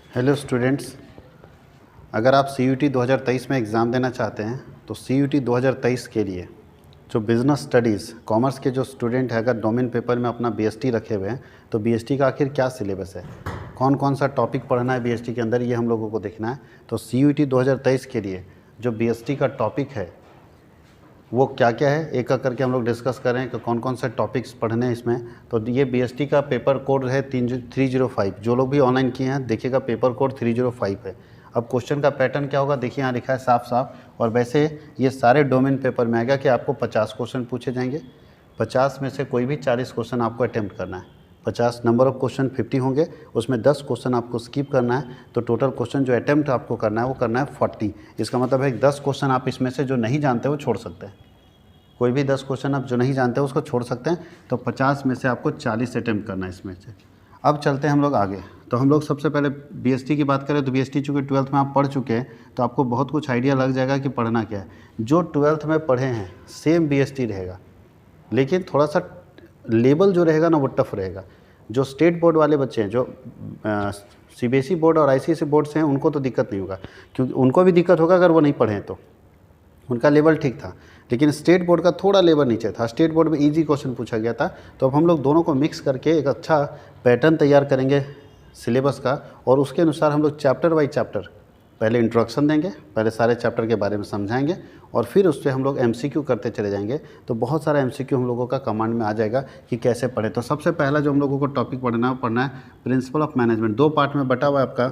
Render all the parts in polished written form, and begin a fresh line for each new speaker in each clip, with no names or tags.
Hello students, अगर आप CUT 2023 में एग्ज़ाम देना चाहते हैं तो CUT 2023 के लिए जो बिज़नेस स्टडीज़ कॉमर्स के जो स्टूडेंट हैं, अगर डोमेन पेपर में अपना BST रखे हुए हैं तो BST का आखिर क्या सिलेबस है, कौन कौन सा टॉपिक पढ़ना है BST के अंदर, ये हम लोगों को देखना है। तो CUT 2023 के लिए जो BST का टॉपिक है वो क्या क्या है, एक एक करके हम लोग डिस्कस करें कि कौन कौन से टॉपिक्स पढ़ने हैं इसमें। तो ये BST का पेपर कोड है 305। जो लोग भी ऑनलाइन किए हैं देखिएगा, पेपर कोड 305 है। अब क्वेश्चन का पैटर्न क्या होगा देखिए, यहाँ लिखा है साफ साफ, और वैसे ये सारे डोमेन पेपर में आएगा कि आपको 50 क्वेश्चन पूछे जाएंगे। 50 में से कोई भी 40 क्वेश्चन आपको अटैम्प्ट करना है। 50 नंबर ऑफ क्वेश्चन 50 होंगे, उसमें 10 क्वेश्चन आपको स्किप करना है। तो टोटल क्वेश्चन जो अटैम्प्ट आपको करना है वो करना है 40। इसका मतलब है 10 क्वेश्चन आप इसमें से जो नहीं जानते वो छोड़ सकते हैं। कोई भी 10 क्वेश्चन आप जो नहीं जानते उसको छोड़ सकते हैं। तो 50 में से आपको 40 अटैम्प्ट करना है इसमें से। अब चलते हैं हम लोग आगे। तो हम लोग सबसे पहले BST की बात करें तो BST चूँकि 12th में आप पढ़ चुके हैं तो आपको बहुत कुछ आइडिया लग जाएगा कि पढ़ना क्या है। जो 12th में पढ़े हैं सेम BST रहेगा, लेकिन थोड़ा सा लेवल जो रहेगा ना वो टफ रहेगा। जो स्टेट बोर्ड वाले बच्चे हैं, जो CBSE बोर्ड और ICSE बोर्ड से हैं, उनको तो दिक्कत नहीं होगा, क्योंकि उनको भी दिक्कत होगा अगर वो नहीं पढ़ें तो। उनका लेवल ठीक था, लेकिन स्टेट बोर्ड का थोड़ा लेवल नीचे था। स्टेट बोर्ड में इजी क्वेश्चन पूछा गया था। तो अब हम लोग दोनों को मिक्स करके एक अच्छा पैटर्न तैयार करेंगे सिलेबस का, और उसके अनुसार हम लोग चैप्टर बाई चैप्टर पहले इंट्रोडक्शन देंगे, पहले सारे चैप्टर के बारे में समझाएंगे, और फिर उससे हम लोग MCQ करते चले जाएंगे। तो बहुत सारा MCQ हम लोगों का कमांड में आ जाएगा कि कैसे पढ़े। तो सबसे पहला जो हम लोगों को टॉपिक पढ़ना है प्रिंसिपल ऑफ मैनेजमेंट। 2 पार्ट में बटा हुआ है आपका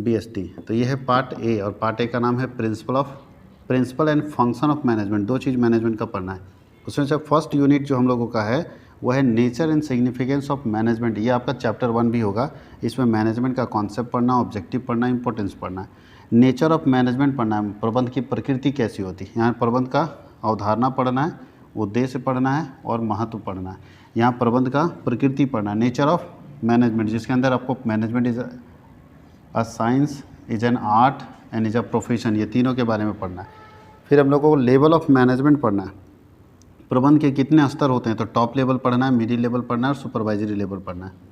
BST। तो ये है पार्ट A, और पार्ट A का नाम है principle and function of management. 2 चीज़ मैनेजमेंट का पढ़ना है। उसमें से फर्स्ट यूनिट जो हम लोगों का है वो है nature and significance of management. ये आपका चैप्टर 1 भी होगा। इसमें मैनेजमेंट का कॉन्सेप्ट पढ़ना, ऑब्जेक्टिव पढ़ना, इंपॉर्टेंस पढ़ना है। नेचर ऑफ मैनेजमेंट पढ़ना है, प्रबंध की प्रकृति कैसी होती है। यहाँ प्रबंध का अवधारणा पढ़ना है, उद्देश्य पढ़ना है और महत्व पढ़ना है। यहाँ प्रबंध का प्रकृति पढ़ना है। नेचर ऑफ मैनेजमेंट, जिसके अंदर आपको management is a science, is an art and is a profession, ये तीनों के बारे में पढ़ना है। फिर हम लोगों को लेवल ऑफ मैनेजमेंट पढ़ना है। प्रबंध के कितने स्तर होते हैं, तो टॉप लेवल पढ़ना है, मिडिल लेवल पढ़ना है और सुपरवाइजरी लेवल पढ़ना है।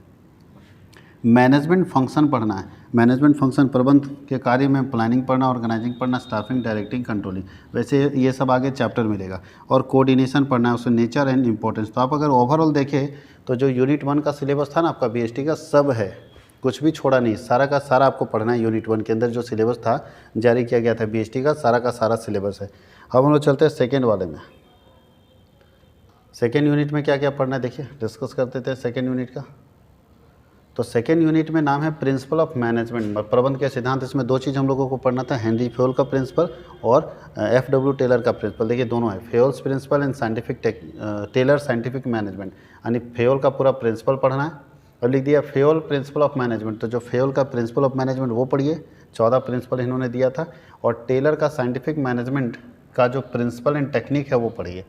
मैनेजमेंट फंक्शन पढ़ना है। मैनेजमेंट फंक्शन प्रबंध के कार्य में प्लानिंग पढ़ना, ऑर्गेनाइजिंग पढ़ना, स्टाफिंग, डायरेक्टिंग, कंट्रोलिंग, वैसे ये सब आगे चैप्टर मिलेगा। और कोऑर्डिनेशन पढ़ना है, उसमें नेचर एंड इंपॉर्टेंस। तो आप अगर ओवरऑल देखें तो जो यूनिट 1 का सिलेबस था ना आपका BST का, सब है, कुछ भी छोड़ा नहीं, सारा का सारा आपको पढ़ना है। यूनिट 1 के अंदर जो सिलेबस था जारी किया गया था BST का सारा सिलेबस है। अब हम लोग चलते हैं सेकेंड वाले में। सेकेंड यूनिट में क्या क्या पढ़ना है देखिए, डिस्कस करते थे सेकेंड यूनिट का। तो सेकेंड यूनिट में नाम है प्रिंसिपल ऑफ मैनेजमेंट, प्रबंध के सिद्धांत। इसमें 2 चीज़ हम लोगों को पढ़ना था, हेनरी फेयोल का प्रिंसिपल और FW टेलर का प्रिंसिपल। देखिए दोनों है, Fayol's principle and Taylor scientific management. यानी फेयोल का पूरा प्रिंसिपल पढ़ना है, और लिख दिया फेयोल प्रिंसिपल ऑफ मैनेजमेंट। तो जो फेयोल का प्रिंसिपल ऑफ मैनेजमेंट वो पढ़िए, 14 प्रिंसिपल इन्होंने दिया था। और टेलर का साइंटिफिक मैनेजमेंट का जो प्रिंसिपल एंड टेक्निक है वो पढ़िए।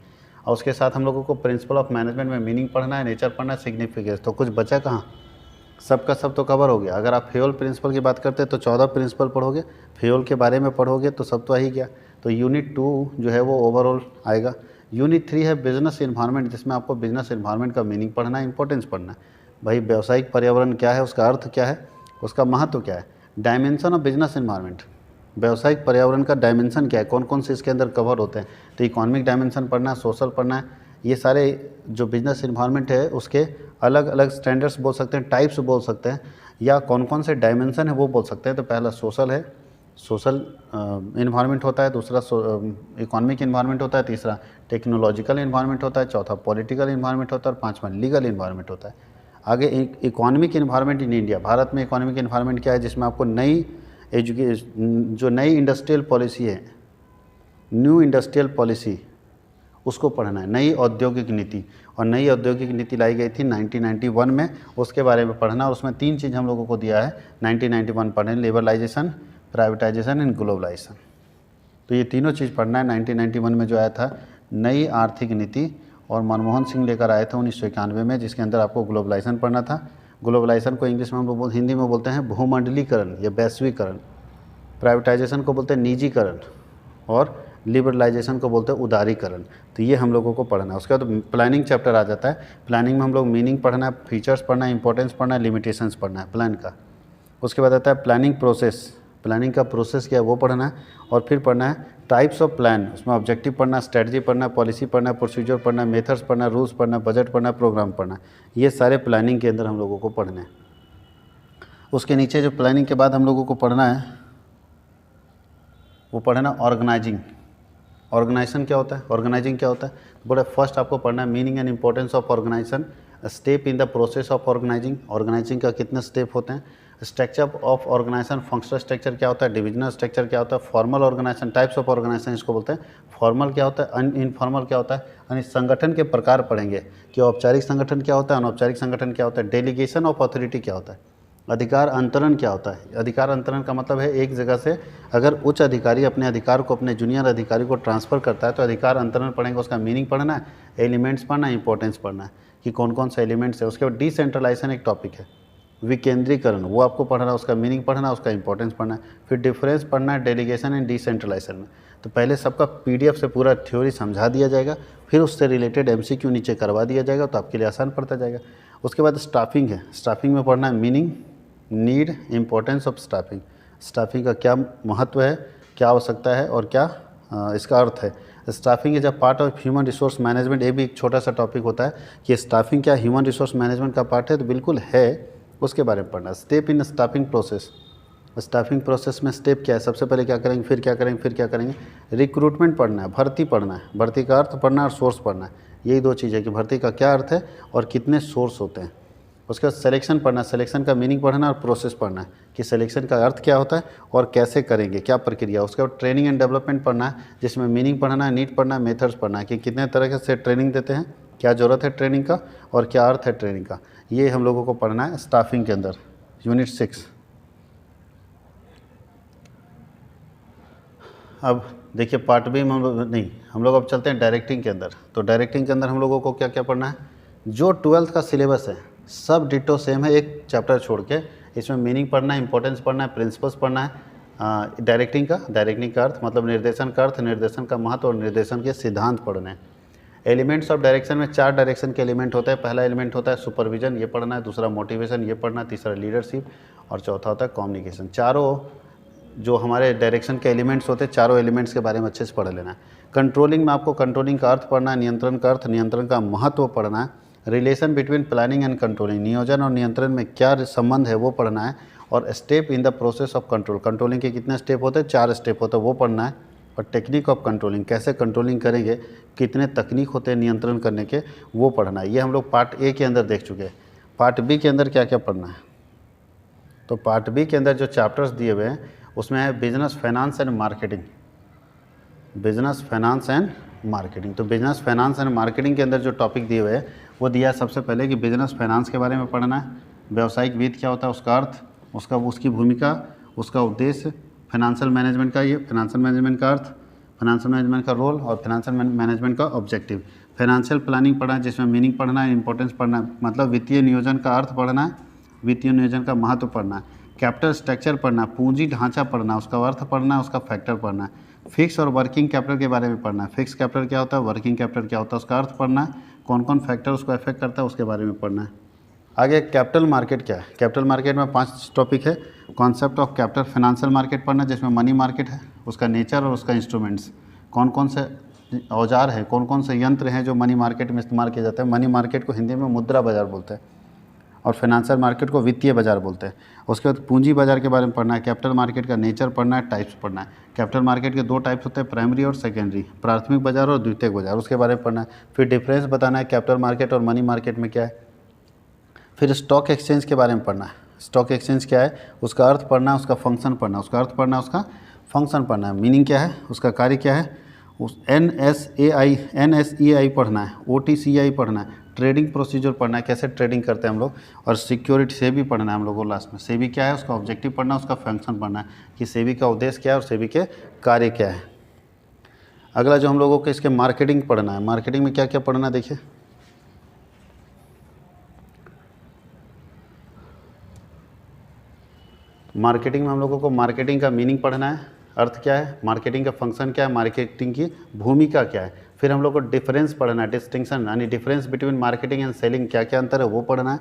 और उसके साथ हम लोगों को प्रिंसिपल ऑफ मैनेजमेंट में मीनिंग पढ़ना है, नेचर पढ़ना है, सिग्निफिकेंस। तो कुछ बचा कहाँ, सब का सब तो कवर हो गया। अगर आप फेयोल प्रिंसिपल की बात करते हैं तो 14 प्रिंसिपल पढ़ोगे, फेयोल के बारे में पढ़ोगे तो सब तो आ ही गया। तो यूनिट 2 जो है वो ओवरऑल आएगा। यूनिट 3 है बिजनेस इन्वायरमेंट, जिसमें आपको बिजनेस इन्वायरमेंट का मीनिंग पढ़ना है, इंपॉर्टेंस पढ़ना है। भाई व्यावसायिक पर्यावरण क्या है, उसका अर्थ क्या है, उसका महत्व क्या है। डायमेंशन ऑफ बिजनेस इन्वायरमेंट, व्यावसायिक पर्यावरण का डायमेंशन क्या है, कौन कौन से इसके अंदर कवर होते हैं। तो इकोनॉमिक डायमेंशन पढ़ना है, सोशल पढ़ना है। ये सारे जो बिजनेस इन्वायरमेंट है उसके अलग अलग स्टैंडर्ड्स बोल सकते हैं, टाइप्स बोल सकते हैं, या कौन कौन से डायमेंशन है वो बोल सकते हैं। तो पहला सोशल है, सोशल इन्वायरमेंट होता है। दूसरा इकोनॉमिक इन्वायरमेंट होता है। तीसरा टेक्नोलॉजिकल इन्वायरमेंट होता है। चौथा पॉलिटिकल इन्वायरमेंट होता है। और 5वां लीगल इन्वायरमेंट होता है। आगे economic environment in India, Bharat में इकोनॉमिक इन्वायरमेंट क्या है, जिसमें आपको नई जो नई इंडस्ट्रियल पॉलिसी है, न्यू इंडस्ट्रियल पॉलिसी, उसको पढ़ना है। नई औद्योगिक नीति, और नई औद्योगिक नीति लाई गई थी 1991 में, उसके बारे में पढ़ना। और उसमें 3 चीज़ हम लोगों को दिया है 1991 पढ़ने, लिबरलाइजेशन, प्राइवेटाइजेशन एंड ग्लोबलाइजेशन। तो ये तीनों चीज़ पढ़ना है। 1991 में जो आया था नई आर्थिक नीति, और मनमोहन सिंह लेकर आए थे 1991 में, जिसके अंदर आपको ग्लोबलाइजेशन पढ़ना था। ग्लोबलाइजेशन को इंग्लिश में हम लोग हिंदी में बोलते हैं भूमंडलीकरण या वैश्वीकरण। प्राइवेटाइजेशन को बोलते हैं निजीकरण, और लिबरलाइजेशन को बोलते हैं उदारीकरण। तो ये हम लोगों को पढ़ना है। उसके बाद प्लानिंग चैप्टर आ जाता है। प्लानिंग में हम लोग मीनिंग पढ़ना है, फीचर्स पढ़ना है, इंपॉर्टेंस पढ़ना है, लिमिटेशंस पढ़ना है प्लान का। उसके बाद आता है प्लानिंग प्रोसेस, प्लानिंग का प्रोसेस क्या है वो पढ़ना है। और फिर पढ़ना है टाइप्स ऑफ प्लान, उसमें ऑब्जेक्टिव पढ़ना है, स्ट्रेटजी पढ़ना है, पॉलिसी पढ़ना है, प्रोसीजर पढ़ना है, मेथड्स पढ़ना है, रूल्स पढ़ना है, बजट पढ़ना है, प्रोग्राम पढ़ना है। ये सारे प्लानिंग के अंदर हम लोगों को पढ़ने हैं। उसके नीचे जो प्लानिंग के बाद हम लोगों को पढ़ना है वो पढ़ना ऑर्गेनाइजिंग। ऑर्गेनाइजेशन क्या होता है, ऑर्गेनाइजिंग क्या होता है, बोले फर्स्ट आपको पढ़ना है meaning and importance of organisation, step in the process of organising, organising का कितने स्टेप होते हैं, structure of organisation, functional structure क्या होता है, डिविजनल स्ट्रक्चर क्या होता है, formal organisation, types of organisation इसको बोलते हैं, फॉर्मल क्या होता है, इनफॉर्मल क्या होता है, यानी संगठन के प्रकार पढ़ेंगे कि औपचारिक संगठन क्या होता है, अनौपचारिक संगठन क्या होता है, डेलीगेशन ऑफ अथॉरिटी क्या होता है, अधिकार अंतरण क्या होता है। अधिकार अंतरण का मतलब है एक जगह से अगर उच्च अधिकारी अपने अधिकार को अपने जूनियर अधिकारी को ट्रांसफ़र करता है तो अधिकार अंतरण पढ़ेंगे, उसका मीनिंग पढ़ना है, एलिमेंट्स पढ़ना है, इंपॉर्टेंस पढ़ना है कि कौन कौन से एलिमेंट्स है। उसके बाद डिसेंट्रलाइजेशन एक टॉपिक है, विकेंद्रीकरण वो आपको पढ़ना है, उसका मीनिंग पढ़ना है, उसका इंपॉर्टेंस पढ़ना है। फिर डिफरेंस पढ़ना है डेलीगेशन एंड डिसेंट्रलाइजेशन में। तो पहले सबका पीडीएफ से पूरा थ्योरी समझा दिया जाएगा, फिर उससे रिलेटेड एमसीक्यू नीचे करवा दिया जाएगा, तो आपके लिए आसान पड़ता जाएगा। उसके बाद स्टाफिंग है, स्टाफिंग में पढ़ना है meaning, need, importance of staffing, staffing का क्या महत्व है, क्या आवश्यकता है और क्या इसका अर्थ है। Staffing is a part of human resource management, ये भी एक छोटा सा टॉपिक होता है कि स्टाफिंग क्या ह्यूमन रिसोर्स मैनेजमेंट का पार्ट है, तो बिल्कुल है, उसके बारे में पढ़ना। Step in staffing process, staffing process में स्टेप क्या है, सबसे पहले क्या करेंगे, फिर क्या करेंगे, फिर क्या करेंगे। रिक्रूटमेंट पढ़ना है, भर्ती पढ़ना है, भर्ती का अर्थ पढ़ना है और सोर्स पढ़ना है। यही दो चीज़ है कि भर्ती का क्या अर्थ है और कितने सोर्स होते हैं। उसके बाद सिलेक्शन पढ़ना है, सिलेक्शन का मीनिंग पढ़ना और प्रोसेस पढ़ना है कि सिलेक्शन का अर्थ क्या होता है और कैसे करेंगे, क्या प्रक्रिया। उसके बाद ट्रेनिंग एंड डेवलपमेंट पढ़ना है, जिसमें मीनिंग पढ़ना है, नीड पढ़ना है, मेथड्स पढ़ना है कि कितने तरह से ट्रेनिंग देते हैं, क्या ज़रूरत है ट्रेनिंग का और क्या अर्थ है ट्रेनिंग का। ये हम लोगों को पढ़ना है स्टाफिंग के अंदर, यूनिट 6। अब देखिए पार्ट बी में हम लोग अब चलते हैं डायरेक्टिंग के अंदर। तो डायरेक्टिंग के अंदर हम लोगों को क्या क्या पढ़ना है, जो 12th का सिलेबस है सब डिटो सेम है, एक चैप्टर छोड़ के। इसमें मीनिंग पढ़ना है, इंपॉर्टेंस पढ़ना है, प्रिंसिपल्स पढ़ना है। डायरेक्टिंग का अर्थ मतलब निर्देशन का अर्थ, निर्देशन का महत्व और निर्देशन के सिद्धांत पढ़ने हैं। एलिमेंट्स ऑफ डायरेक्शन में 4 डायरेक्शन के एलिमेंट होते हैं। पहला एलिमेंट होता है सुपरविजन, ये पढ़ना है, दूसरा मोटिवेशन ये पढ़ना, तीसरा लीडरशिप और चौथा होता है कम्युनिकेशन। चारों जो हमारे डायरेक्शन के एलिमेंट्स होते हैं, चारों एलिमेंट्स के बारे में अच्छे से पढ़ लेना है। कंट्रोलिंग में आपको कंट्रोलिंग का अर्थ पढ़ना है, नियंत्रण का अर्थ, नियंत्रण का महत्व पढ़ना है। Relation between planning and controlling, नियोजन और नियंत्रण में क्या संबंध है वो पढ़ना है। और step in the process of control, controlling के कितने स्टेप होते हैं, 4 स्टेप होते हैं, वो पढ़ना है। और टेक्निक ऑफ कंट्रोलिंग, कैसे कंट्रोलिंग करेंगे, कितने तकनीक होते हैं नियंत्रण करने के, वो पढ़ना है। ये हम लोग पार्ट ए के अंदर देख चुके हैं। पार्ट बी के अंदर क्या क्या पढ़ना है, तो पार्ट बी के अंदर जो चैप्टर्स दिए हुए हैं उसमें है business finance and marketing, business finance and marketing. तो बिजनेस फाइनेंस एंड मार्केटिंग के अंदर जो टॉपिक दिए हुए हैं वो दिया है सबसे पहले कि बिजनेस फाइनेंस के बारे में पढ़ना है, व्यावसायिक वित्त क्या होता है, उसका अर्थ, उसकी भूमिका, उसका उद्देश्य, फाइनेंशियल मैनेजमेंट का, ये फाइनेंशियल मैनेजमेंट का अर्थ, फाइनेंशियल मैनेजमेंट का रोल और फाइनेंशियल मैनेजमेंट का ऑब्जेक्टिव। फाइनेंशियल प्लानिंग पढ़ना है, जिसमें मीनिंग पढ़ना है, इंपॉर्टेंस पढ़ना है, मतलब वित्तीय नियोजन का अर्थ पढ़ना है, वित्तीय नियोजन का महत्व पढ़ना है। कैपिटल स्ट्रक्चर पढ़ना, पूंजी ढांचा पढ़ना, उसका अर्थ पढ़ना है, उसका फैक्टर पढ़ना है। फिक्स और वर्किंग कैपिटल के बारे में पढ़ना है, फिक्स कैपिटल क्या होता है, वर्किंग कैपिटल क्या होता है, उसका अर्थ पढ़ना है, कौन कौन फैक्टर उसको अफेक्ट करता है उसके बारे में पढ़ना है। आगे कैपिटल मार्केट क्या है, कैपिटल मार्केट में 5 टॉपिक है। Concept of capital, financial market पढ़ना, जिसमें मनी मार्केट है, उसका नेचर और उसका इंस्ट्रूमेंट्स, कौन कौन से औजार हैं, कौन कौन से यंत्र हैं जो मनी मार्केट में इस्तेमाल किए जाते हैं। मनी मार्केट को हिंदी में मुद्रा बाजार बोलते हैं और फाइनेंशियल मार्केट को वित्तीय बाजार बोलते हैं। उसके बाद पूंजी बाजार के बारे में पढ़ना है, कैपिटल मार्केट का नेचर पढ़ना है, टाइप्स पढ़ना है। कैपिटल मार्केट के 2 टाइप्स होते हैं, प्राइमरी और सेकेंडरी, प्राथमिक बाजार और द्वितीयक बाजार, उसके बारे में पढ़ना है। फिर डिफरेंस बताना है कैपिटल मार्केट और मनी मार्केट में क्या है। फिर स्टॉक एक्सचेंज के बारे में पढ़ना है, स्टॉक एक्सचेंज क्या है, उसका अर्थ पढ़ना है, उसका फंक्शन पढ़ना है, उसका अर्थ पढ़ना है, उसका फंक्शन पढ़ना है, मीनिंग क्या है, उसका कार्य क्या है। उस NSEI पढ़ना है, OTCI पढ़ना है, ट्रेडिंग प्रोसीजर पढ़ना है, कैसे ट्रेडिंग करते हैं हम लोग। और सिक्योरिटी सेबी पढ़ना है हम लोग को लास्ट में। सेबी क्या है, उसका ऑब्जेक्टिव पढ़ना है, उसका फंक्शन पढ़ना है कि सेबी का उद्देश्य क्या है और सेबी के कार्य क्या है। अगला जो हम लोगों को इसके मार्केटिंग पढ़ना है, मार्केटिंग में क्या क्या पढ़ना है देखिए। मार्केटिंग में हम लोगों को मार्केटिंग का मीनिंग पढ़ना है, अर्थ क्या है, मार्केटिंग का फंक्शन क्या है, मार्केटिंग की भूमिका क्या है। फिर हम लोग को डिफरेंस पढ़ना है, डिस्टिंक्शन यानी difference between marketing and selling, क्या क्या अंतर है वो पढ़ना है।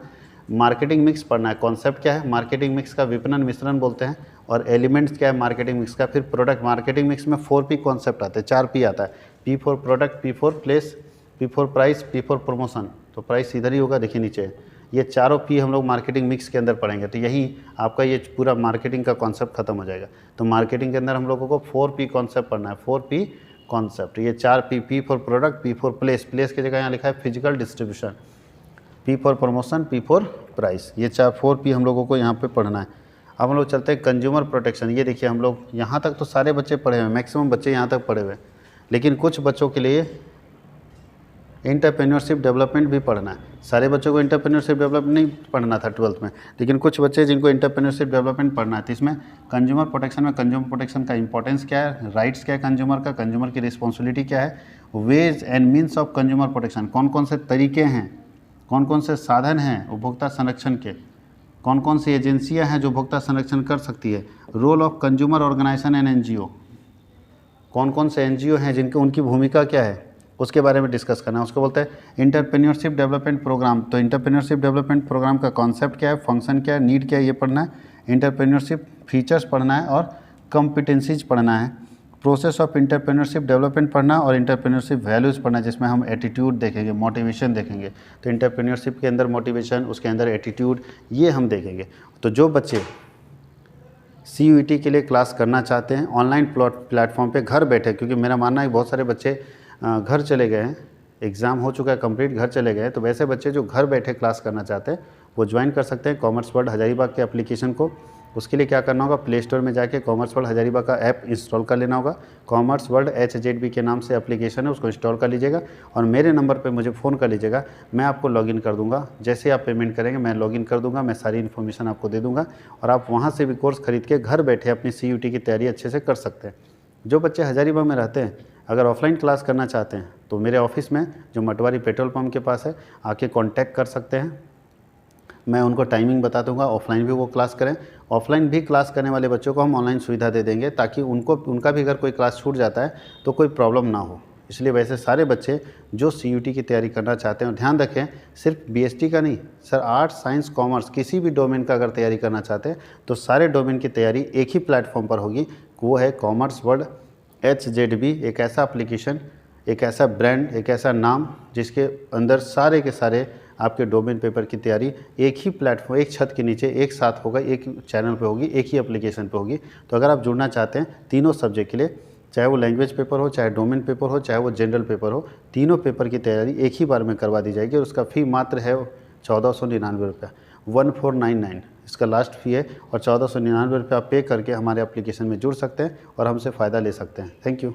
मार्केटिंग मिक्स पढ़ना है। कॉन्सेप्ट क्या है मार्केटिंग मिक्स का, विपणन मिश्रण बोलते हैं। और एलिमेंट्स क्या है मार्केटिंग मिक्स का, फिर प्रोडक्ट। मार्केटिंग मिक्स में 4P कॉन्सेप्ट आते हैं, 4P आता है, P for product, P for place, P for price, P for promotion. तो प्राइस इधर ही होगा, देखिए नीचे। ये चारों P हम लोग मार्केटिंग मिक्स के अंदर पढ़ेंगे। तो यही आपका ये पूरा मार्केटिंग का कॉन्सेप्ट खत्म हो जाएगा। तो मार्केटिंग के अंदर हम लोगों को 4P कॉन्सेप्ट पढ़ना है, 4P कॉन्सेप्ट। ये 4P, P for product, P for place, place की जगह यहाँ लिखा है physical distribution, P for promotion, P for price. ये 4P हम लोगों को यहाँ पे पढ़ना है। अब हम लोग चलते हैं कंज्यूमर प्रोटेक्शन। ये देखिए हम लोग यहाँ तक तो सारे बच्चे पढ़े हुए हैं, मैक्सिमम बच्चे यहाँ तक पढ़े हुए हैं, लेकिन कुछ बच्चों के लिए एंटरप्रेन्योरशिप डेवलपमेंट भी पढ़ना है। सारे बच्चों को एंटरप्रेन्योरशिप डेवलपमेंट नहीं पढ़ना था 12th में, लेकिन कुछ बच्चे जिनको एंटरप्रेन्योरशिप डेवलपमेंट पढ़ना है। तो इसमें कंज्यूमर प्रोटेक्शन में कंज्यूमर प्रोटेक्शन का इंपॉर्टेंस क्या है, राइट्स क्या है कंज्यूमर का, कंज्यूमर की रिस्पॉन्सिबिलिटी क्या है, ways and means of consumer protection, कौन कौन से तरीके हैं, कौन कौन से साधन हैं उपभोक्ता संरक्षण के, कौन कौन सी एजेंसियां हैं जो उपभोक्ता संरक्षण कर सकती है, role of consumer organisation and NGO, कौन कौन से एनजीओ हैं जिनकी उनकी भूमिका क्या है, उसके बारे में डिस्कस करना है। उसको बोलते हैं एंटरप्रेन्योरशिप डेवलपमेंट प्रोग्राम। तो एंटरप्रेन्योरशिप डेवलपमेंट प्रोग्राम का कॉन्सेप्ट क्या है, फंक्शन क्या है, नीड क्या है, ये पढ़ना है। एंटरप्रेन्योरशिप फीचर्स पढ़ना है और कॉम्पिटेंसीज पढ़ना है। प्रोसेस ऑफ एंटरप्रेन्योरशिप डेवलपमेंट पढ़ना और एंटरप्रेन्योरशिप वैल्यूज़ पढ़ना, जिसमें हम एटीट्यूड देखेंगे, मोटिवेशन देखेंगे। तो एंटरप्रेन्योरशिप के अंदर मोटिवेशन, उसके अंदर एटीट्यूड, ये हम देखेंगे। तो जो बच्चे CUET के लिए क्लास करना चाहते हैं ऑनलाइन प्लेटफॉर्म पे घर बैठे, क्योंकि मेरा मानना है बहुत सारे बच्चे घर चले गए हैं, एग्ज़ाम हो चुका है कंप्लीट, घर चले गए हैं, तो वैसे बच्चे जो घर बैठे क्लास करना चाहते हैं वो ज्वाइन कर सकते हैं कॉमर्स वर्ल्ड हज़ारीबाग के एप्लीकेशन को। उसके लिए क्या करना होगा, प्ले स्टोर में जाके कॉमर्स वर्ल्ड हज़ारीबाग का ऐप इंस्टॉल कर लेना होगा। कॉमर्स वर्ल्ड HZB के नाम से एप्लीकेशन है, उसको इंस्टॉल कर लीजिएगा और मेरे नंबर पे मुझे फ़ोन कर लीजिएगा, मैं आपको लॉगिन कर दूंगा। जैसे आप पेमेंट करेंगे मैं लॉगिन कर दूंगा, मैं सारी इन्फॉर्मेशन आपको दे दूंगा और आप वहाँ से भी कोर्स खरीद के घर बैठे अपनी CUET की तैयारी अच्छे से कर सकते हैं। जो बच्चे हज़ारीबाग में रहते हैं अगर ऑफलाइन क्लास करना चाहते हैं तो मेरे ऑफिस में जो मटवारी पेट्रोल पंप के पास है आके कांटेक्ट कर सकते हैं, मैं उनको टाइमिंग बता दूंगा, ऑफलाइन भी वो क्लास करें। ऑफलाइन भी क्लास करने वाले बच्चों को हम ऑनलाइन सुविधा दे देंगे ताकि उनका भी अगर कोई क्लास छूट जाता है तो कोई प्रॉब्लम ना हो। इसलिए वैसे सारे बच्चे जो CUET की तैयारी करना चाहते हैं, ध्यान रखें सिर्फ BST का नहीं सर, आर्ट्स साइंस कॉमर्स किसी भी डोमेन का अगर तैयारी करना चाहते हैं तो सारे डोमेन की तैयारी एक ही प्लेटफॉर्म पर होगी, वो है कॉमर्स वर्ल्ड HZB। एक ऐसा एप्लीकेशन, एक ऐसा ब्रांड, एक ऐसा नाम जिसके अंदर सारे के सारे आपके डोमेन पेपर की तैयारी एक ही प्लेटफॉर्म, एक छत के नीचे एक साथ होगा, एक चैनल पे होगी, एक ही एप्लीकेशन पे होगी। तो अगर आप जुड़ना चाहते हैं तीनों सब्जेक्ट के लिए, चाहे वो लैंग्वेज पेपर हो, चाहे डोमेन पेपर हो, चाहे वो जनरल पेपर हो, तीनों पेपर की तैयारी एक ही बार में करवा दी जाएगी और उसका फ़ी मात्र है 1499 रुपया, 1499 इसका लास्ट फ़ी है। और 1499 रुपये आप पे करके हमारे एप्लीकेशन में जुड़ सकते हैं और हमसे फ़ायदा ले सकते हैं। Thank you.